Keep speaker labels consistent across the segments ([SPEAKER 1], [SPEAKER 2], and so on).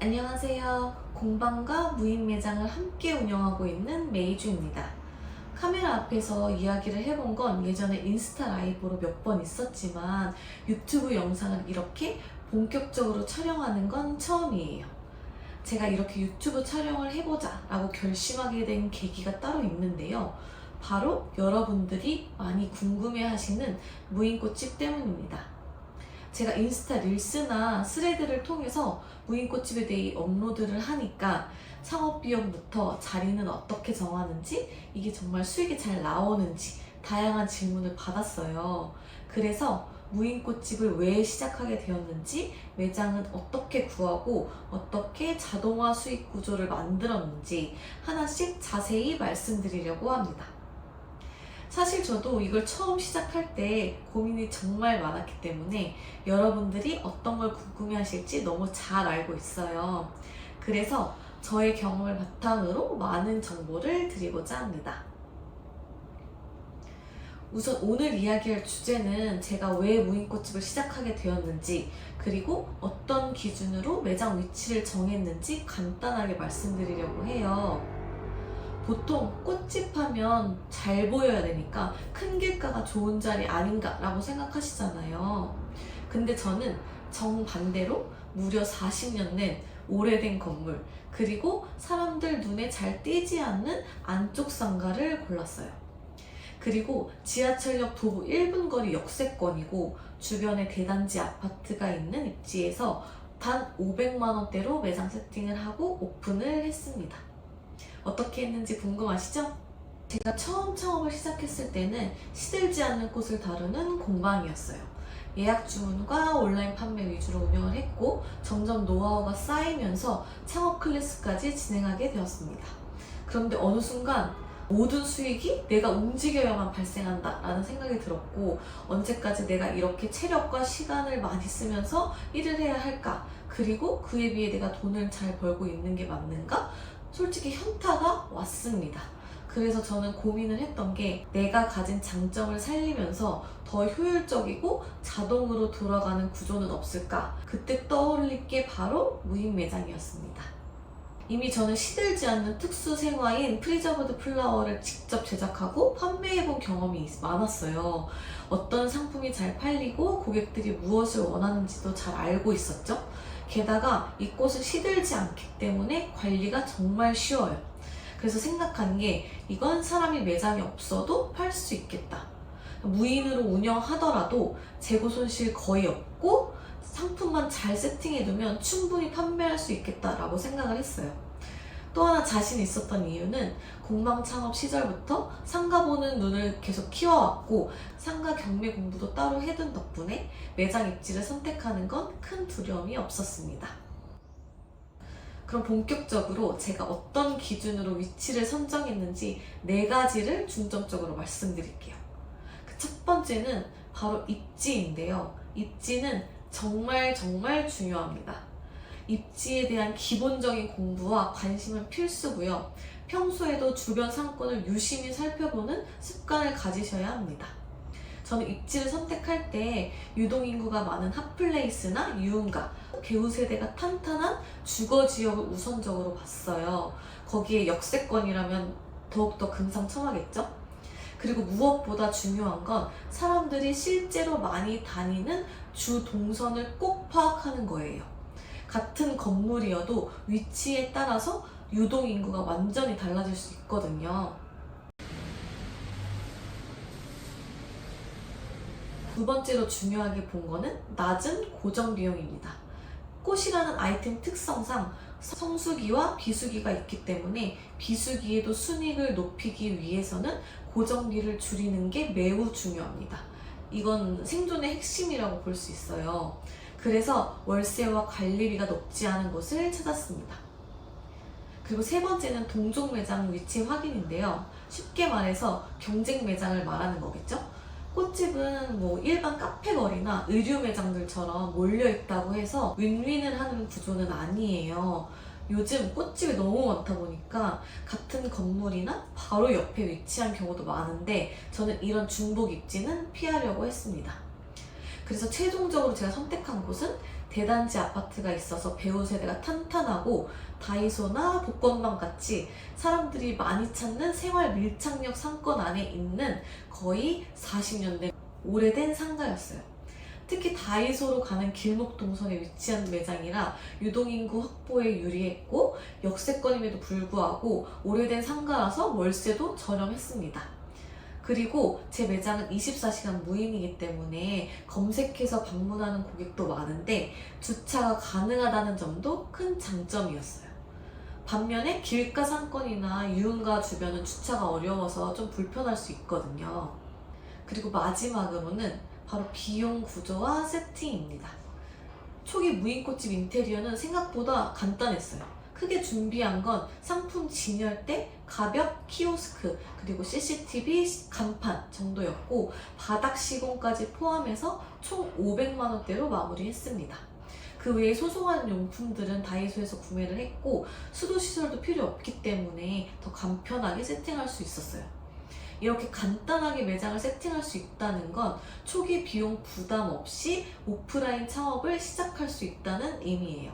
[SPEAKER 1] 안녕하세요. 공방과 무인 매장을 함께 운영하고 있는 메이주입니다. 카메라 앞에서 이야기를 해본 건 예전에 인스타 라이브로 몇 번 있었지만 유튜브 영상을 이렇게 본격적으로 촬영하는 건 처음이에요. 제가 이렇게 유튜브 촬영을 해보자 라고 결심하게 된 계기가 따로 있는데요. 바로 여러분들이 많이 궁금해 하시는 무인꽃집 때문입니다. 제가 인스타 릴스나 스레드를 통해서 무인꽃집에 대해 업로드를 하니까 창업비용부터 자리는 어떻게 정하는지, 이게 정말 수익이 잘 나오는지 다양한 질문을 받았어요. 그래서 무인꽃집을 왜 시작하게 되었는지, 매장은 어떻게 구하고 어떻게 자동화 수익 구조를 만들었는지 하나씩 자세히 말씀드리려고 합니다. 사실 저도 이걸 처음 시작할 때 고민이 정말 많았기 때문에 여러분들이 어떤 걸 궁금해 하실지 너무 잘 알고 있어요. 그래서 저의 경험을 바탕으로 많은 정보를 드리고자 합니다. 우선 오늘 이야기할 주제는 제가 왜 무인꽃집을 시작하게 되었는지, 그리고 어떤 기준으로 매장 위치를 정했는지 간단하게 말씀드리려고 해요. 보통 꽃집 하면 잘 보여야 되니까 큰 길가가 좋은 자리 아닌가라고 생각하시잖아요. 근데 저는 정반대로 무려 40년 된 오래된 건물, 그리고 사람들 눈에 잘 띄지 않는 안쪽 상가를 골랐어요. 그리고 지하철역 도보 1분 거리 역세권이고 주변에 대단지 아파트가 있는 입지에서 단 500만 원대로 매장 세팅을 하고 오픈을 했습니다. 어떻게 했는지 궁금하시죠? 제가 처음 창업을 시작했을 때는 시들지 않는 꽃을 다루는 공방이었어요. 예약 주문과 온라인 판매 위주로 운영을 했고, 점점 노하우가 쌓이면서 창업 클래스까지 진행하게 되었습니다. 그런데 어느 순간 모든 수익이 내가 움직여야만 발생한다 라는 생각이 들었고, 언제까지 내가 이렇게 체력과 시간을 많이 쓰면서 일을 해야 할까? 그리고 그에 비해 내가 돈을 잘 벌고 있는 게 맞는가? 솔직히 현타가 왔습니다. 그래서 저는 고민을 했던 게, 내가 가진 장점을 살리면서 더 효율적이고 자동으로 돌아가는 구조는 없을까? 그때 떠올린 게 바로 무인 매장이었습니다. 이미 저는 시들지 않는 특수 생화인 프리저브드 플라워를 직접 제작하고 판매해본 경험이 많았어요. 어떤 상품이 잘 팔리고 고객들이 무엇을 원하는지도 잘 알고 있었죠. 게다가 이 꽃은 시들지 않기 때문에 관리가 정말 쉬워요. 그래서 생각한 게, 이건 사람이 매장에 없어도 팔 수 있겠다. 무인으로 운영하더라도 재고 손실 거의 없고 상품만 잘 세팅해두면 충분히 판매할 수 있겠다라고 생각을 했어요. 또 하나 자신 있었던 이유는 공방 창업 시절부터 상가 보는 눈을 계속 키워왔고, 상가 경매 공부도 따로 해둔 덕분에 매장 입지를 선택하는 건 큰 두려움이 없었습니다. 그럼 본격적으로 제가 어떤 기준으로 위치를 선정했는지 4가지를 중점적으로 말씀드릴게요. 그 첫 번째는 바로 입지인데요. 입지는 정말 중요합니다. 입지에 대한 기본적인 공부와 관심은 필수고요. 평소에도 주변 상권을 유심히 살펴보는 습관을 가지셔야 합니다. 저는 입지를 선택할 때 유동인구가 많은 핫플레이스나 유흥가, 배우 세대가 탄탄한 주거지역을 우선적으로 봤어요. 거기에 역세권이라면 더욱더 금상첨화겠죠? 그리고 무엇보다 중요한 건 사람들이 실제로 많이 다니는 주 동선을 꼭 파악하는 거예요. 같은 건물이어도 위치에 따라서 유동인구가 완전히 달라질 수 있거든요. 두 번째로 중요하게 본 거는 낮은 고정 비용입니다. 꽃이라는 아이템 특성상 성수기와 비수기가 있기 때문에 비수기에도 순이익을 높이기 위해서는 고정비를 줄이는 게 매우 중요합니다. 이건 생존의 핵심이라고 볼 수 있어요. 그래서 월세와 관리비가 높지 않은 곳을 찾았습니다. 그리고 세 번째는 동종 매장 위치 확인인데요. 쉽게 말해서 경쟁 매장을 말하는 거겠죠? 꽃집은 뭐 일반 카페 거리나 의류 매장들처럼 몰려있다고 해서 윈윈을 하는 구조는 아니에요. 요즘 꽃집이 너무 많다 보니까 같은 건물이나 바로 옆에 위치한 경우도 많은데, 저는 이런 중복 입지는 피하려고 했습니다. 그래서 최종적으로 제가 선택한 곳은 대단지 아파트가 있어서 배우 세대가 탄탄하고 다이소나 복권방 같이 사람들이 많이 찾는 생활 밀착력 상권 안에 있는 거의 40년대 오래된 상가였어요. 특히 다이소로 가는 길목 동선에 위치한 매장이라 유동인구 확보에 유리했고 역세권임에도 불구하고 오래된 상가라서 월세도 저렴했습니다. 그리고 제 매장은 24시간 무인이기 때문에 검색해서 방문하는 고객도 많은데 주차가 가능하다는 점도 큰 장점이었어요. 반면에 길가 상권이나 유흥가 주변은 주차가 어려워서 좀 불편할 수 있거든요. 그리고 마지막으로는 바로 비용 구조와 세팅입니다. 초기 무인꽃집 인테리어는 생각보다 간단했어요. 크게 준비한 건 상품 진열대, 가벽, 키오스크, 그리고 CCTV 간판 정도였고 바닥 시공까지 포함해서 총 500만 원대로 마무리했습니다. 그 외에 소소한 용품들은 다이소에서 구매를 했고 수도 시설도 필요 없기 때문에 더 간편하게 세팅할 수 있었어요. 이렇게 간단하게 매장을 세팅할 수 있다는 건 초기 비용 부담 없이 오프라인 창업을 시작할 수 있다는 의미예요.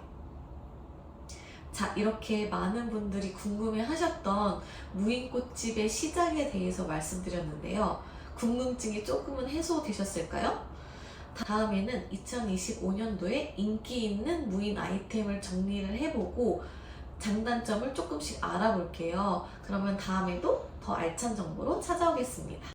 [SPEAKER 1] 자, 이렇게 많은 분들이 궁금해 하셨던 무인꽃집의 시작에 대해서 말씀드렸는데요. 궁금증이 조금은 해소되셨을까요? 다음에는 2025년도에 인기 있는 무인 아이템을 정리를 해보고 장단점을 조금씩 알아볼게요. 그러면 다음에도 더 알찬 정보로 찾아오겠습니다.